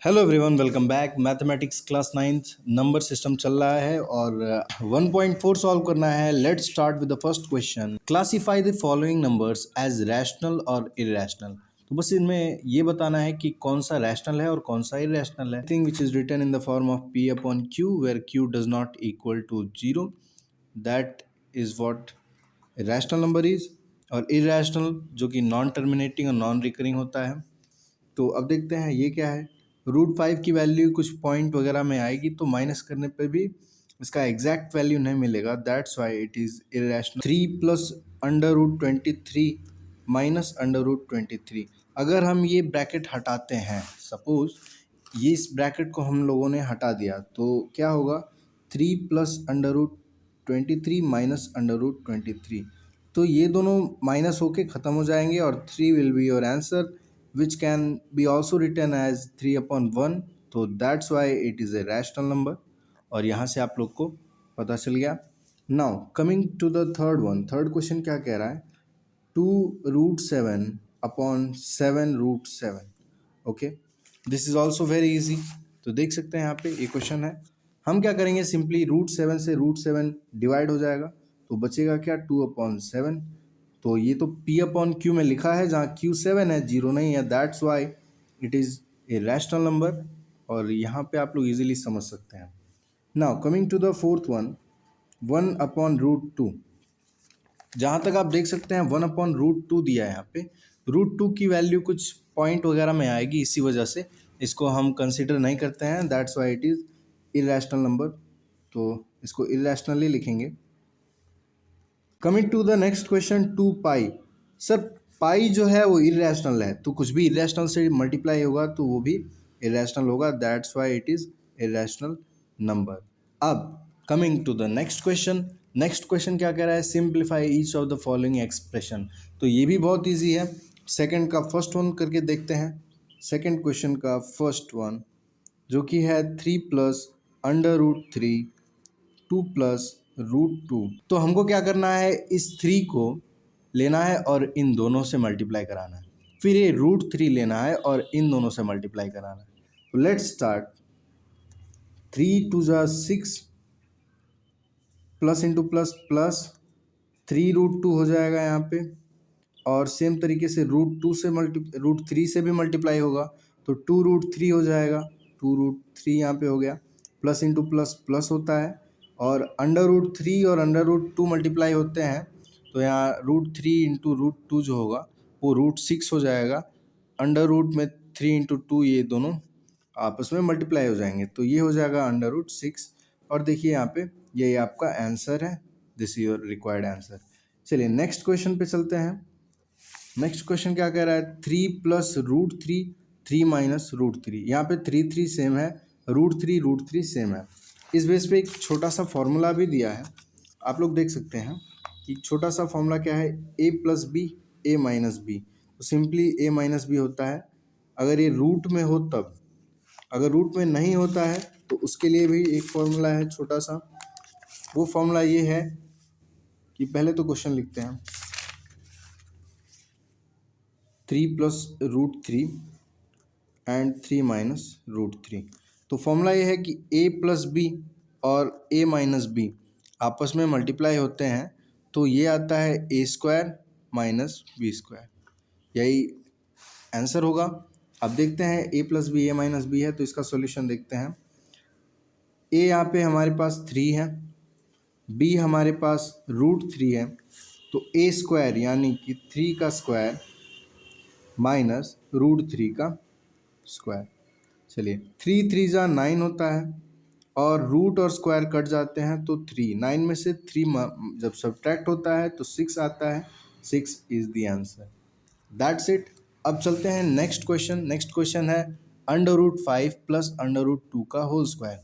Hello everyone, welcome back. Mathematics class ninth number system चल रहा है और 1.4 सॉल्व करना है। Let's start with the first question. Classify the following numbers as rational और irrational. तो बस इनमें ये बताना है कि कौन सा रैशनल है और कौन सा इरेशनल है। Thing which is written in the form of p upon q where q does not equal to 0, that is what rational number is. और इरेशनल जो कि नॉन टर्मिनेटिंग और नॉन रिकरिंग होता है। तो अब देखते हैं ये क्या है। √5 की वैल्यू कुछ पॉइंट वगैरह में आएगी तो माइनस करने पे भी इसका एग्जैक्ट वैल्यू नहीं मिलेगा, that's why it is irrational. 3 plus √23 minus √23। अगर हम ये ब्रैकेट हटाते हैं, सपोज ये इस ब्रैकेट को हम लोगों ने हटा दिया, तो क्या होगा 3 प्लस √23 माइनस √23। तो ये दोनों माइनस होके ख़त्म हो जाएंगे और 3 will be your answer, which can be also written as 3 upon 1. तो that's why it is a rational number। और यहाँ से आप लोग को पता चल गया। Now coming to the third one, third question क्या कह रहा है, 2√7 upon 7√7। Okay, this is also very easy. तो देख सकते हैं यहाँ पे ये क्वेश्चन है। हम क्या करेंगे, सिंपली √7 से √7 डिवाइड हो जाएगा तो बचेगा क्या 2/7। तो ये तो p अपॉन q में लिखा है, जहाँ q 7 है, 0 नहीं है, that's why it is a rational number. और यहाँ पे आप लोग इजीली समझ सकते हैं। Now coming to the fourth one, 1/√2। जहाँ तक आप देख सकते हैं 1/√2 दिया है यहाँ पे। √2 की वैल्यू कुछ पॉइंट वगैरह में आएगी, इसी वजह से इसको हम कंसिडर नहीं करते हैं, that's why it is irrational number. तो इसको इरेशनली लिखेंगे। Coming to the next question, 2π। Sir pi जो है वो इरेशनल है, तो कुछ भी इरेशनल से मल्टीप्लाई होगा तो वो भी इरेशनल होगा, that's why it is irrational number. अब coming to the next question. Next question क्या कह रहा है, simplify each of the following expression. तो ये भी बहुत ईजी है। सेकेंड का फर्स्ट वन करके देखते हैं। सेकेंड क्वेश्चन का फर्स्ट वन जो कि है 3 प्लस √3 2 प्लस √2। तो हमको क्या करना है, इस 3 को लेना है और इन दोनों से मल्टीप्लाई कराना है, फिर ये √3 लेना है और इन दोनों से मल्टीप्लाई कराना है। तो लेट्स स्टार्ट। 3 2 जा 6 प्लस इंटू प्लस प्लस 3√2 हो जाएगा यहाँ पे। और सेम तरीके से √2 से √3 से भी मल्टीप्लाई होगा तो 2√3 हो जाएगा। 2√3 यहाँ पे हो गया। प्लस इंटू प्लस प्लस होता है और √3 और √2 मल्टीप्लाई होते हैं तो यहाँ √3 इंटू √2 जो होगा वो √6 हो जाएगा। अंडर रूट में 3 इंटू 2 ये दोनों आपस में मल्टीप्लाई हो जाएंगे तो ये हो जाएगा √6। और देखिए यहाँ पे ये आपका आंसर है, this is your required answer. चलिए नेक्स्ट क्वेश्चन पे चलते हैं। नेक्स्ट क्वेश्चन क्या कह रहा है, 3 प्लस √3 3 माइनस √3। यहाँ पे 3 सेम है, √3 सेम है। इस बेस पे एक छोटा सा फॉर्मूला भी दिया है, आप लोग देख सकते हैं कि छोटा सा फॉर्मूला क्या है, a plus B A minus B. तो सिंपली a माइनस बी होता है अगर ये रूट में हो तब, अगर रूट में नहीं होता है तो उसके लिए भी एक फॉर्मूला है छोटा सा। वो फॉर्मूला ये है कि पहले तो क्वेश्चन लिखते हैं, 3 प्लस √3 एंड 3 माइनस √3। तो फॉर्मूला ये है कि a प्लस बी और a माइनस बी आपस में मल्टीप्लाई होते हैं तो ये आता है a² माइनस b²। यही आंसर होगा। अब देखते हैं a plus B A minus B है तो इसका सॉल्यूशन देखते हैं। a यहाँ पे हमारे पास 3 है, b हमारे पास √3 है, तो a² यानी कि 3 का स्क्वायर माइनस √3 का स्क्वायर। चलिए 3 3 जा 9 होता है और रूट और स्क्वायर कट जाते हैं तो 3, 9 में से 3 जब सब्ट्रैक्ट होता है तो 6 आता है, 6 is the answer, that's it. अब चलते हैं नेक्स्ट क्वेश्चन। नेक्स्ट क्वेश्चन है √5 प्लस √2 का होल स्क्वायर।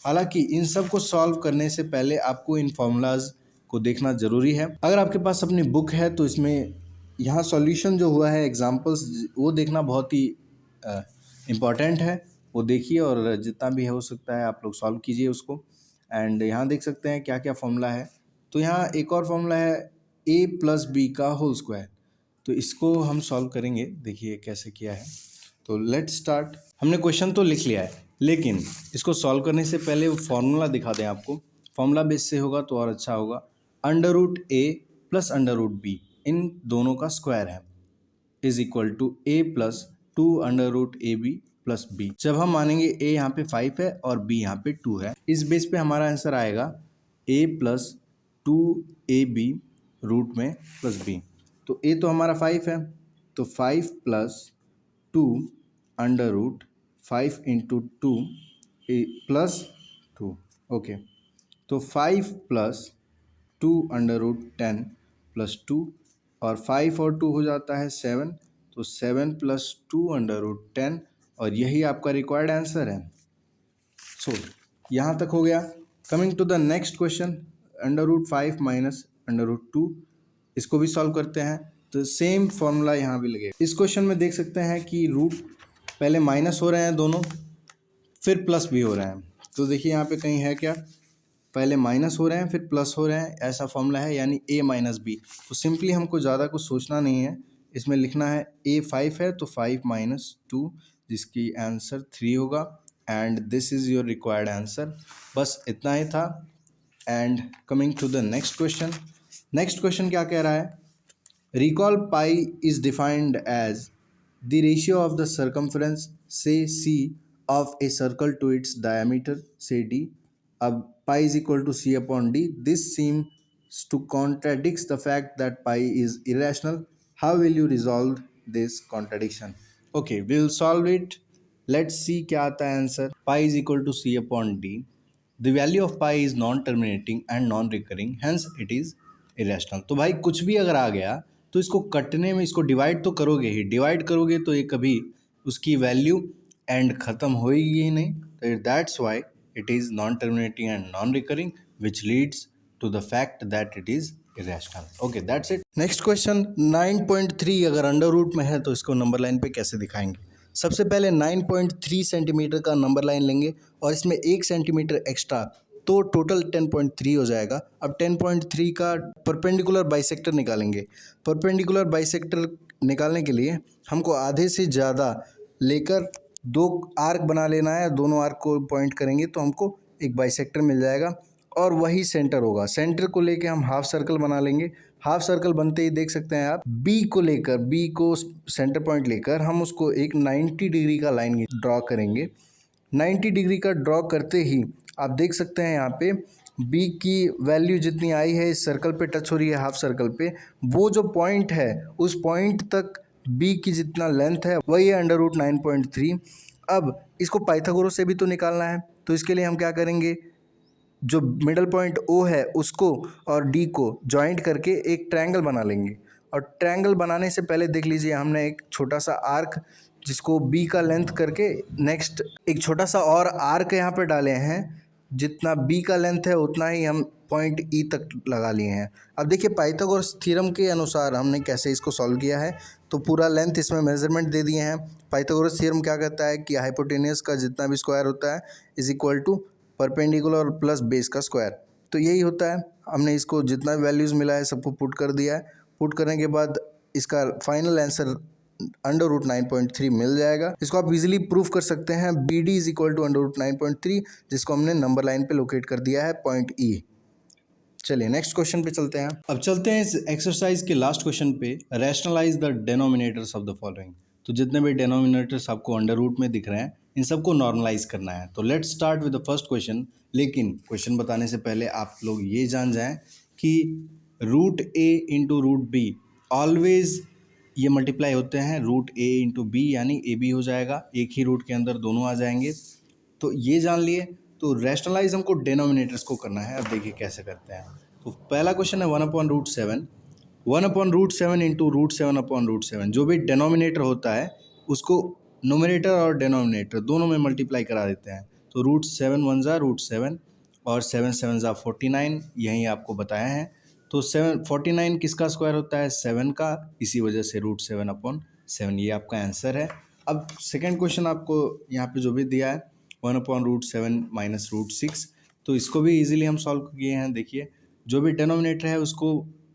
हालांकि इन सब को सॉल्व करने से पहले आपको इन फॉर्मूलाज को देखना ज़रूरी है। अगर आपके पास अपनी बुक है तो इसमें यहाँ सॉल्यूशन जो हुआ है एग्जांपल्स वो देखना बहुत ही इम्पॉर्टेंट है, वो देखिए और जितना भी हो सकता है आप लोग सॉल्व कीजिए उसको। एंड यहाँ देख सकते हैं क्या क्या फॉर्मूला है। तो यहाँ एक और फॉर्मूला है a प्लस बी का होल स्क्वायर, तो इसको हम सॉल्व करेंगे, देखिए कैसे किया है। तो लेट्स स्टार्ट। हमने क्वेश्चन तो लिख लिया है, लेकिन इसको सॉल्व करने से पहले वो फॉर्मूला दिखा दें आपको। फॉर्मूला बेस से होगा तो और अच्छा होगा। Under root A plus under root B, इन दोनों का स्क्वायर है, is equal to A plus two under root A B plus B. जब हम मानेंगे ए यहाँ पे 5 है और बी यहाँ पे 2 है, इस बेस पे हमारा आंसर आएगा A plus two A B root में प्लस बी। तो ए तो हमारा 5 है, तो 5 plus two under root 5 into two A plus 2। Okay, तो 5 plus two under root 10 plus 2, और 5 और 2 हो जाता है 7, तो 7 प्लस टू अंडर रूट 10, और यही आपका रिक्वायर्ड आंसर है। सो यहाँ तक हो गया। Coming to the next question, under root 5 minus under root 2, इसको भी सॉल्व करते हैं। तो सेम फॉर्मूला यहाँ भी लगेगा। इस क्वेश्चन में देख सकते हैं कि रूट पहले माइनस हो रहे हैं दोनों, फिर प्लस भी हो रहे हैं। तो देखिए यहाँ पे कहीं है क्या, पहले माइनस हो रहे हैं फिर प्लस हो रहे हैं, ऐसा फॉर्मूला है, यानी a माइनस बी। तो सिंपली हमको ज़्यादा कुछ सोचना नहीं है, इसमें लिखना है a 5 है तो 5 माइनस 2, जिसकी आंसर 3 होगा, and this is your required answer. बस इतना ही था। And coming to the next question. Next question क्या कह रहा है, recall pi is defined as the ratio of the circumference say c of a circle to its diameter say d. अब pi is equal to c upon d. This seems to contradicts the fact that pi is irrational. How will you resolve this contradiction? Okay, we will solve it. Let's see क्या आता है answer. pi is equal to c upon d. The value of pi is non-terminating and non-recurring, hence it is irrational. तो भाई कुछ भी अगर आ गया तो इसको कटने में, इसको डिवाइड तो करोगे ही, डिवाइड करोगे तो ये कभी उसकी वैल्यू एंड ख़त्म होएगी ही नहीं। तो that's why it is non terminating and non recurring, which leads to the fact that it is irrational. Okay, that's it. Next question 9.3 अगर अंडर रूट में है तो इसको नंबर लाइन पे कैसे दिखाएंगे। सबसे पहले 9.3 सेंटीमीटर का नंबर लाइन लेंगे और इसमें 1 सेंटीमीटर एक्स्ट्रा, तो टोटल 10.3 हो जाएगा। अब 10.3 का परपेंडिकुलर बाइसेक्टर निकालेंगे। परपेंडिकुलर बाइसेक्टर निकालने के लिए हमको आधे से ज़्यादा लेकर दो आर्क बना लेना है, दोनों आर्क को पॉइंट करेंगे तो हमको एक बाइसेक्टर मिल जाएगा, और वही सेंटर होगा। सेंटर को लेके हम हाफ सर्कल बना लेंगे। हाफ सर्कल बनते ही देख सकते हैं आप, बी को सेंटर पॉइंट लेकर हम उसको एक 90 डिग्री का लाइन ड्रॉ करेंगे। 90 डिग्री का ड्रॉ करते ही आप देख सकते हैं यहाँ पे बी की वैल्यू जितनी आई है इस सर्कल पे टच हो रही है, हाफ सर्कल पे, वो जो पॉइंट है उस पॉइंट तक बी की जितना लेंथ है वही है अंडर रूट 9.3। अब इसको पाइथागोरस से भी तो निकालना है, तो इसके लिए हम क्या करेंगे, जो मिडल पॉइंट ओ है उसको और डी को जॉइंट करके एक ट्रायंगल बना लेंगे। और ट्रायंगल बनाने से पहले देख लीजिए, हमने एक छोटा सा आर्क जिसको बी का लेंथ करके नेक्स्ट एक छोटा सा और आर्क यहाँ पे डाले हैं, जितना बी का लेंथ है उतना ही हम पॉइंट ई तक लगा लिए हैं। अब देखिए पाइथागोरस थ्योरम के अनुसार हमने कैसे इसको सॉल्व किया है, तो पूरा लेंथ इसमें मेजरमेंट दे दिए हैं। पाइथागोरस थ्योरम क्या कहता है कि हाइपोटेनियस का जितना भी स्क्वायर होता है is equal to perpendicular plus base का स्क्वायर। तो यही होता है। हमने इसको जितना वैल्यूज़ मिला है सबको पुट कर दिया है। पुट करने के बाद इसका फाइनल आंसर अंडर रूट 9.3 मिल जाएगा। इसको आप इजीली प्रूफ कर सकते हैं, B D is equal to under root 9.3, जिसको हमने नंबर लाइन पे लोकेट कर दिया है पॉइंट ई। चलिए नेक्स्ट क्वेश्चन पे चलते हैं। अब चलते हैं इस एक्सरसाइज के लास्ट क्वेश्चन पे, rationalise the denominators of the following. तो जितने भी डेनोमिनेटर्स आपको अंडर रूट में दिख रहे हैं इन सबको नॉर्मलाइज करना है। तो let's start with the first question. लेकिन क्वेश्चन बताने से पहले आप लोग ये जान जाएं कि root A into root B always ये मल्टीप्लाई होते हैं रूट ए इंटू बी, यानी ए बी हो जाएगा, एक ही रूट के अंदर दोनों आ जाएंगे। तो ये जान लिए। तो रैशनलाइज हमको डेनोमिनेटर्स को करना है। अब देखिए कैसे करते हैं। तो पहला क्वेश्चन है 1/√7, 1/√7 इंटू √7/√7। जो भी डेनोमिनेटर होता है उसको नोमिनेटर और डेनोमिनेटर दोनों में मल्टीप्लाई करा देते हैं। तो √7 1 ज़ा √7 और 7 7 ज़ा 49, यहीं आपको बताया है। तो 49 किसका स्क्वायर होता है, 7 का, इसी वजह से √7/7 ये आपका आंसर है। अब सेकेंड क्वेश्चन आपको यहाँ पे जो भी दिया है 1/√7 माइनस √6, तो इसको भी इजीली हम सॉल्व किए हैं। देखिए जो भी डेनोमिनेटर है उसको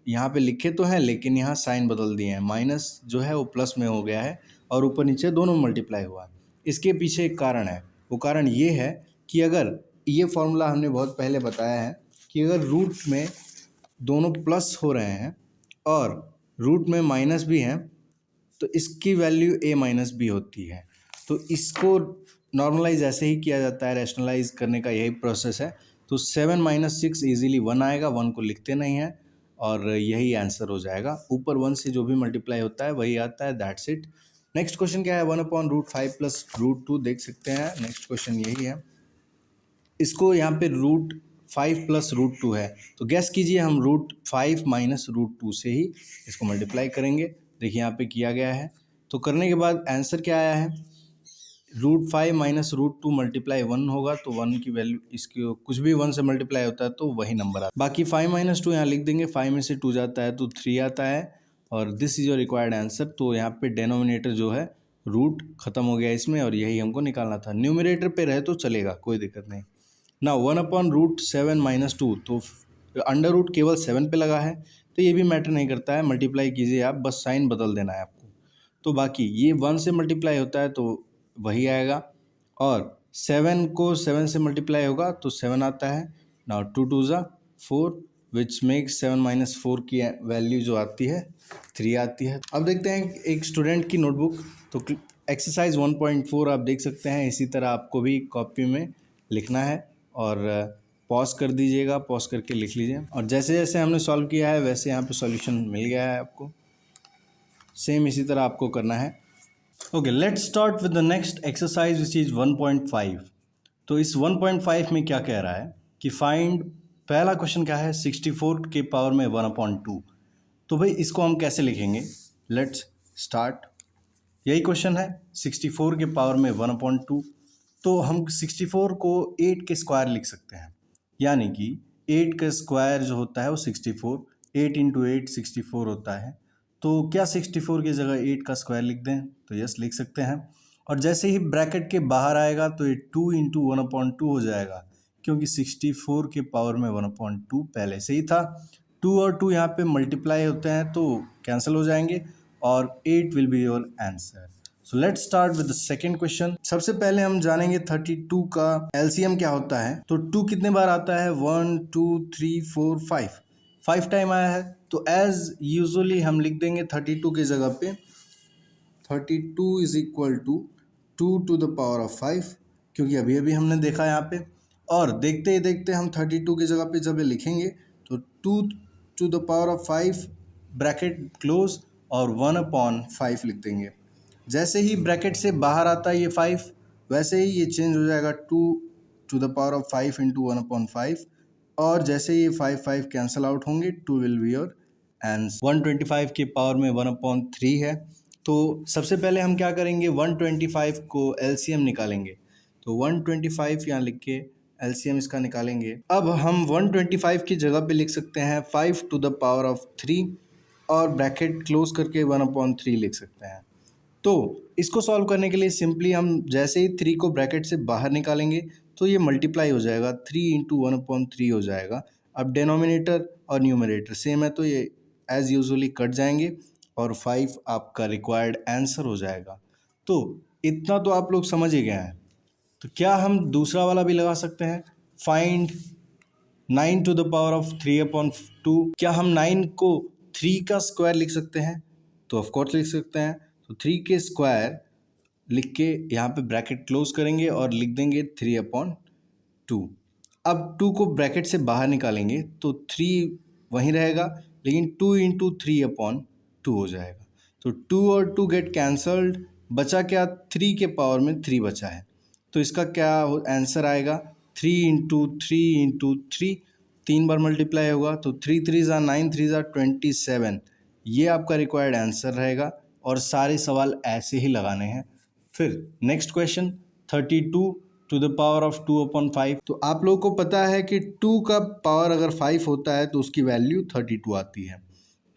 यहाँ पे लिखे तो हैं लेकिन यहाँ साइन बदल दिए हैं, माइनस जो है वो प्लस में हो गया है और ऊपर नीचे दोनों मल्टीप्लाई हुआ है। इसके पीछे एक कारण है, वो कारण ये है कि अगर ये फॉर्मूला हमने बहुत पहले बताया है कि अगर रूट में दोनों प्लस हो रहे हैं और रूट में माइनस भी हैं तो इसकी वैल्यू a माइनस बी होती है। तो इसको नॉर्मलाइज ऐसे ही किया जाता है, रैशनलाइज करने का यही प्रोसेस है। तो 7 माइनस 6 ईजिली 1 आएगा, 1 को लिखते नहीं है और यही आंसर हो जाएगा। ऊपर 1 से जो भी मल्टीप्लाई होता है वही आता है, दैट्स इट। नेक्स्ट क्वेश्चन क्या है, 1/√5 प्लस √2 देख सकते हैं। नेक्स्ट क्वेश्चन यही है। इसको यहाँ पे √5 प्लस √2 है, तो गैस कीजिए हम √5 माइनस √2 से ही इसको मल्टीप्लाई करेंगे। देखिए यहाँ पे किया गया है। तो करने के बाद आंसर क्या आया है, √5 माइनस √2 मल्टीप्लाई 1 होगा, तो 1 की वैल्यू, इसकी कुछ भी 1 से मल्टीप्लाई होता है तो वही नंबर आता है। बाकी 5 माइनस 2 यहाँ लिख देंगे, 5 में से 2 जाता है तो 3 आता है और this is your required answer. तो यहाँ पे डेनोमिनेटर जो है रूट खत्म हो गया इसमें और यही हमको निकालना था। न्यूमरेटर पे रहे तो चलेगा, कोई दिक्कत नहीं। ना 1/√7 माइनस 2, तो अंडर रूट केवल 7 पे लगा है तो ये भी मैटर नहीं करता है, मल्टीप्लाई कीजिए आप, बस साइन बदल देना है आपको। तो बाकी ये 1 से मल्टीप्लाई होता है तो वही आएगा और 7 को 7 से मल्टीप्लाई होगा तो 7 आता है। नाउ 2 2 ज़ा 4 विच मेक्स 7 माइनस 4 की वैल्यू जो आती है 3 आती है। अब देखते हैं एक स्टूडेंट की नोटबुक। तो एक्सरसाइज 1.4 आप देख सकते हैं, इसी तरह आपको भी कॉपी में लिखना है और पॉज कर दीजिएगा, पॉज करके लिख लीजिए। और जैसे जैसे हमने सॉल्व किया है वैसे यहाँ पे सॉल्यूशन मिल गया है आपको, सेम इसी तरह आपको करना है। Okay, let's start with the next exercise which is 1.5। तो इस 1.5 में क्या कह रहा है कि फाइंड, पहला क्वेश्चन क्या है, 64 के पावर में 1/2। तो भाई इसको हम कैसे लिखेंगे, लेट्स स्टार्ट। यही क्वेश्चन है, 64 के पावर में 1/2। तो हम 64 को 8 के स्क्वायर लिख सकते हैं, यानी कि 8 का स्क्वायर जो होता है वो 64, 8 इंटू 8 64 होता है। तो क्या 64 की जगह 8 का स्क्वायर लिख दें, तो यस लिख सकते हैं। और जैसे ही ब्रैकेट के बाहर आएगा तो ये 2 इंटू 1/2 हो जाएगा, क्योंकि 64 के पावर में 1/2 पहले से ही था। 2 और 2 यहाँ पे मल्टीप्लाई होते हैं तो कैंसिल हो जाएंगे और 8 will be your answer. So let's start with the second question. सबसे पहले हम जानेंगे 32 का एलसीएम क्या होता है। तो 2 कितने बार आता है, 1 2 3 4 5 टाइम आया है। तो एज यूजुअली हम लिख देंगे 32 की जगह पे 32 is equal to 2 to the power of 5, क्योंकि अभी अभी हमने देखा यहाँ पे। और देखते ही देखते हम 32 की जगह पे जब ये लिखेंगे तो 2 to the power of 5 bracket close और 1/5 लिख देंगे। जैसे ही ब्रैकेट से बाहर आता है ये 5, वैसे ही ये चेंज हो जाएगा 2 to the power of 5 into 1/5। और जैसे ये 5 5 कैंसल आउट होंगे, 2 विल बी योर आंसर। 125 के पावर में 1/3 है। तो सबसे पहले हम क्या करेंगे, 125 को एलसीएम निकालेंगे। तो 125 यहाँ लिख के एलसीएम इसका निकालेंगे। अब हम 125 की जगह पे लिख सकते हैं 5 टू द पावर ऑफ 3 और ब्रैकेट क्लोज करके 1/3 लिख सकते हैं। तो इसको सॉल्व करने के लिए सिंपली हम जैसे ही 3 को ब्रैकेट से बाहर निकालेंगे तो ये मल्टीप्लाई हो जाएगा, 3 इंटू 1/3 हो जाएगा। अब डेनोमिनेटर और न्यूमरेटर सेम है तो ये एज यूजुअली कट जाएंगे और 5 आपका रिक्वायर्ड आंसर हो जाएगा। तो इतना तो आप लोग समझ ही गए हैं। तो क्या हम दूसरा वाला भी लगा सकते हैं, find 9 to the power of 3/2। क्या हम 9 को 3 का स्क्वायर लिख सकते हैं, तो ऑफकोर्स लिख सकते हैं। तो 3 के स्क्वायर लिख के यहाँ पे ब्रैकेट क्लोज करेंगे और लिख देंगे 3/2। अब 2 को ब्रैकेट से बाहर निकालेंगे तो 3 वहीं रहेगा, लेकिन 2 इंटू 3/2 हो जाएगा। तो 2 और 2 गेट कैंसल्ड, बचा क्या, 3 के पावर में 3 बचा है। तो इसका क्या आंसर आएगा, 3 इंटू 3 इंटू 3, 3 बार मल्टीप्लाई होगा तो 3 3 ज़ा 9, 3 ज़ा 27। ये आपका रिक्वायर्ड आंसर रहेगा और सारे सवाल ऐसे ही लगाने हैं। फिर next question 32 to the power of 2/5। तो आप लोगों को पता है कि 2 का पावर अगर 5 होता है तो उसकी वैल्यू 32 आती है।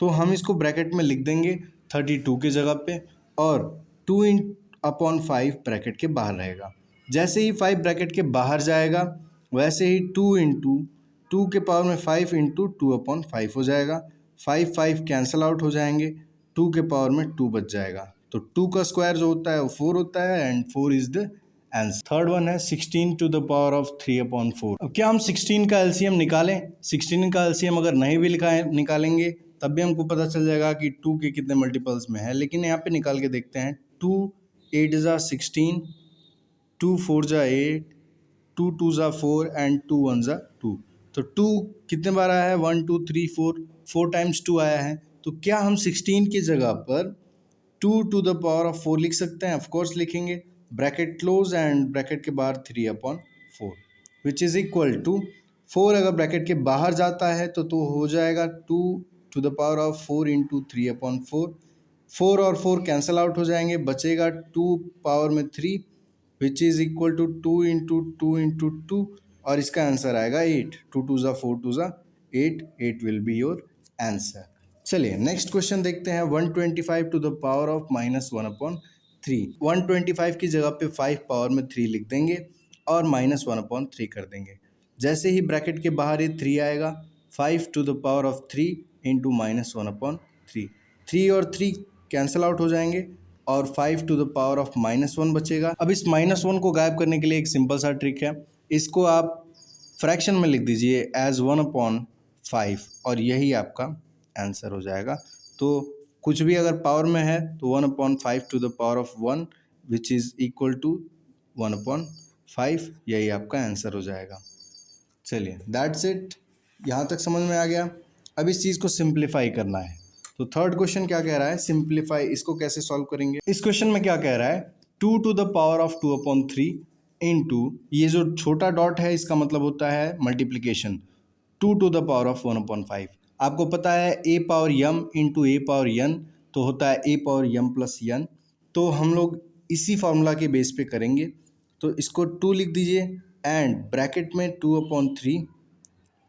तो हम इसको ब्रैकेट में लिख देंगे 32 की जगह पे और 2/5 ब्रैकेट के बाहर रहेगा। जैसे ही 5 ब्रैकेट के बाहर जाएगा वैसे ही 2 इंटू 2 के पावर में 5 इंटू 2/5 हो जाएगा। 5 5 कैंसल आउट हो जाएंगे, 2 के पावर में 2 बच जाएगा। तो 2 का स्क्वायर जो होता है वो 4 होता है and 4 is the answer. Third one है 16 टू द पावर ऑफ 3/4। अब क्या हम 16 का एलसीएम निकालें? 16 का एलसीएम अगर नहीं भी निकालेंगे तब भी हमको पता चल जाएगा कि 2 के कितने मल्टीपल्स में है, लेकिन यहाँ पे निकाल के देखते हैं। 2 8 ज़ा 16, 2 4 ज़ा 8, 2 2 ज़ा 4 एंड 2 1 ज़ा 2। तो 2 कितने बार आया है? 1 2 3 4 टाइम्स 2 आया है। तो क्या हम 16 की जगह पर 2 टू द पावर ऑफ 4 लिख सकते हैं? ऑफकोर्स लिखेंगे। ब्रैकेट क्लोज एंड ब्रैकेट के बाहर 3/4 विच इज़ इक्वल टू 4 अगर ब्रैकेट के बाहर जाता है तो हो जाएगा 2 to the power of 4 into 3/4। 4 और 4 कैंसिल आउट हो जाएंगे, बचेगा 2 पावर में 3 which is equal to 2 into 2 into 2 और इसका आंसर आएगा 8। 2 2 ज़ा 4 2 ज़ा 8, 8 विल बी योर आंसर। चलिए नेक्स्ट क्वेश्चन देखते हैं। 125 टू द पावर ऑफ -1/3। 125 की जगह पे 5 पावर में 3 लिख देंगे और -1/3 कर देंगे। जैसे ही ब्रैकेट के बाहर ये 3 आएगा, 5 to the power of 3 into -1/3। 3 और 3 कैंसिल आउट हो जाएंगे और 5 टू द पावर ऑफ -1 बचेगा। अब इस -1 को गायब करने के लिए एक सिंपल सा ट्रिक है। इसको आप फ्रैक्शन में लिख दीजिए एज 1/5 और यही आपका आंसर हो जाएगा। तो कुछ भी अगर पावर में है तो 1/5 to the power of 1 which is equal to 1/5, यही आपका आंसर हो जाएगा। चलिए दैट्स इट, यहाँ तक समझ में आ गया। अब इस चीज़ को सिंप्लीफाई करना है। तो थर्ड क्वेश्चन क्या कह रहा है? सिंप्लीफाई, इसको कैसे सॉल्व करेंगे? इस क्वेश्चन में क्या कह रहा है? 2 to the power of 2/3 into, ये जो छोटा डॉट है इसका मतलब होता है multiplication, 2 to the power of 1/5। आपको पता है a power m into a power n तो होता है a power m plus n। तो हम लोग इसी फॉर्मूला के बेस पे करेंगे। तो इसको 2 लिख दीजिए एंड ब्रैकेट में 2/3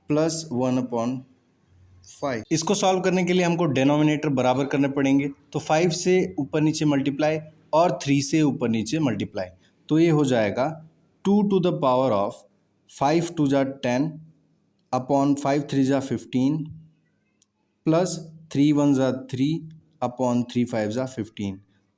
प्लस 1/5। इसको सॉल्व करने के लिए हमको डिनोमिनेटर बराबर करने पड़ेंगे। तो 5 से ऊपर नीचे मल्टीप्लाई और 3 से ऊपर नीचे मल्टीप्लाई, तो ये हो जाएगा 2 टू द पावर ऑफ 5 2 ज़ा 10 अपॉन 5 3 ज़ा 15 प्लस 3 1 ज़ा 3 अपॉन 3 5 ज़ा 15।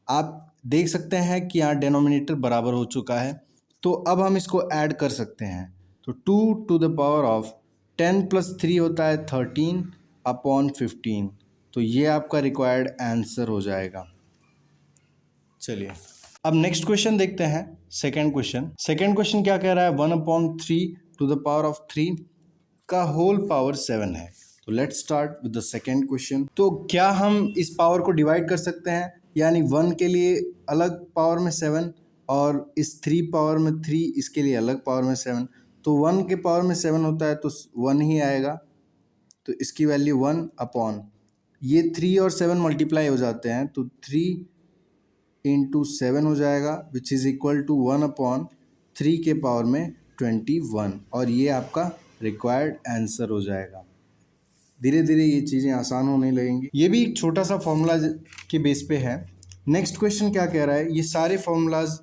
आप देख सकते हैं कि यहाँ डिनोमिनेटर बराबर हो चुका है, तो अब हम इसको ऐड कर सकते हैं। तो 2 to the power of 10 plus 3 होता है 13 अपॉन 15, तो ये आपका रिक्वायर्ड आंसर हो जाएगा। चलिए अब नेक्स्ट क्वेश्चन देखते हैं। सेकेंड क्वेश्चन क्या कह रहा है? 1/3 टू द पावर ऑफ 3 का होल पावर 7 है। तो let's start with the second question. तो क्या हम इस पावर को डिवाइड कर सकते हैं? यानी 1 के लिए अलग पावर में 7 और इस 3 पावर में 3 इसके लिए अलग पावर में 7। तो 1 के पावर में 7 होता है तो 1 ही आएगा, तो इसकी वैल्यू 1 अपॉन ये 3 और 7 मल्टीप्लाई हो जाते हैं तो 3 इंटू 7 हो जाएगा विच इज़ इक्वल टू 1/3 के पावर में 21 और ये आपका रिक्वायर्ड आंसर हो जाएगा। धीरे धीरे ये चीज़ें आसान होने लगेंगी। ये भी एक छोटा सा फॉर्मूला के बेस पे है। नेक्स्ट क्वेश्चन क्या कह रहा है? ये सारे फार्मूलाज,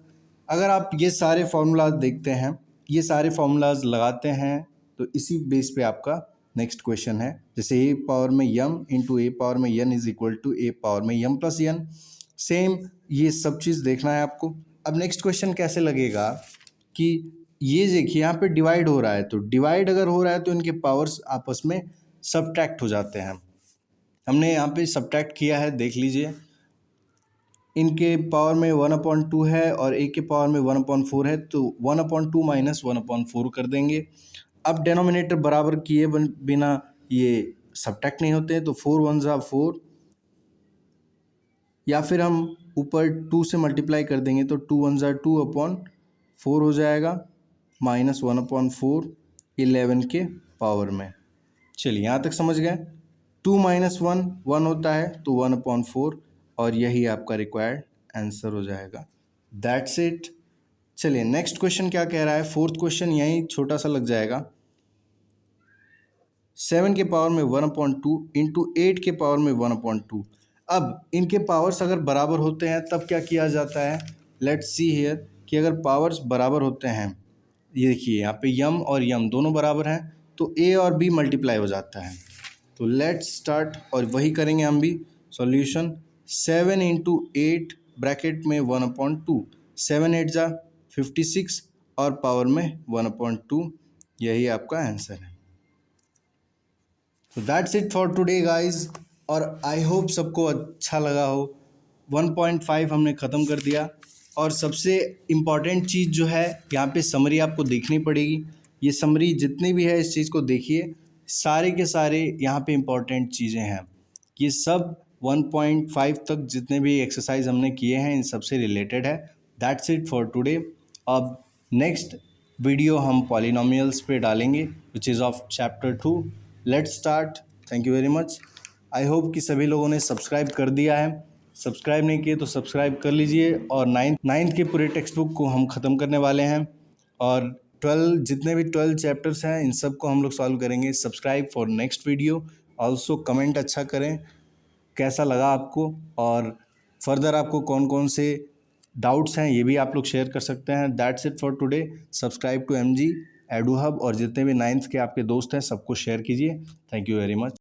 अगर आप ये सारे फार्मूलाज देखते हैं, ये सारे फार्मूलाज लगाते हैं तो इसी बेस पे आपका नेक्स्ट क्वेश्चन है। जैसे a पावर में m इंटू a पावर में n is equal to a power में m प्लस n, सेम ये सब चीज़ देखना है आपको। अब नेक्स्ट क्वेश्चन कैसे लगेगा कि ये देखिए यहाँ पे डिवाइड हो रहा है, तो डिवाइड अगर हो रहा है तो इनके पावर्स आपस में सब्ट्रैक्ट हो जाते हैं। हमने यहाँ पे सब्ट्रैक्ट किया है, देख लीजिए। इनके पावर में 1/2 है और a के पावर में 1/4 है, तो 1/2 माइनस 1/4 कर देंगे। अब डिनोमिनेटर बराबर किए बिना ये सब्ट्रैक्ट नहीं होते हैं, तो 4 1 ज़ा 4 या फिर हम ऊपर 2 से मल्टीप्लाई कर देंगे तो 2 1 ज़ा 2/4 हो जाएगा माइनस 1/4 11 के पावर में। चलिए यहाँ तक समझ गए। 2 माइनस 1 1 होता है तो 1/4 और यही आपका रिक्वायर्ड आंसर हो जाएगा। That's it. चलिए नेक्स्ट क्वेश्चन क्या कह रहा है? फोर्थ क्वेश्चन यहीं छोटा सा लग जाएगा। 7 के पावर में 1/2 इंटू 8 के पावर में 1/2। अब इनके पावर्स अगर बराबर होते हैं तब क्या किया जाता है? लेट्स सी हियर कि अगर पावर्स बराबर होते हैं, ये देखिए यहाँ पे यम और यम दोनों बराबर हैं तो a और b मल्टीप्लाई हो जाता है। तो लेट्स स्टार्ट और वही करेंगे हम भी। सॉल्यूशन 7 इंटू 8 ब्रैकेट में 1/2, 7 8 जा 56 और पावर में 1/2, यही आपका आंसर है। तो that's it for today guys, और आई होप सबको अच्छा लगा हो। 1.5 हमने ख़त्म कर दिया, और सबसे इम्पॉर्टेंट चीज़ जो है यहाँ पे समरी आपको देखनी पड़ेगी। ये समरी जितनी भी है इस चीज़ को देखिए, सारे के सारे यहाँ पे इम्पॉर्टेंट चीज़ें हैं। ये सब 1.5 तक जितने भी एक्सरसाइज हमने किए हैं इन सब से रिलेटेड है। That's it for today. अब नेक्स्ट वीडियो हम पॉलिनोमियल्स पे डालेंगे which is of chapter 2। Let's start. Thank you very much. I hope कि सभी लोगों ने सब्सक्राइब कर दिया है। सब्सक्राइब नहीं किए तो सब्सक्राइब कर लीजिए। और नाइन्थ के पूरे टेक्स्ट बुक को हम ख़त्म करने वाले हैं, और 12 जितने भी 12 चैप्टर्स हैं इन सब को हम लोग सॉल्व करेंगे। Subscribe for next video. Also comment अच्छा करें कैसा लगा आपको, और फर्दर आपको कौन कौन से डाउट्स हैं ये भी आप लोग शेयर कर सकते हैं। That's it for today. Subscribe to MG edu hub, और जितने भी 9th के आपके दोस्त हैं सबको शेयर कीजिए। Thank you very much.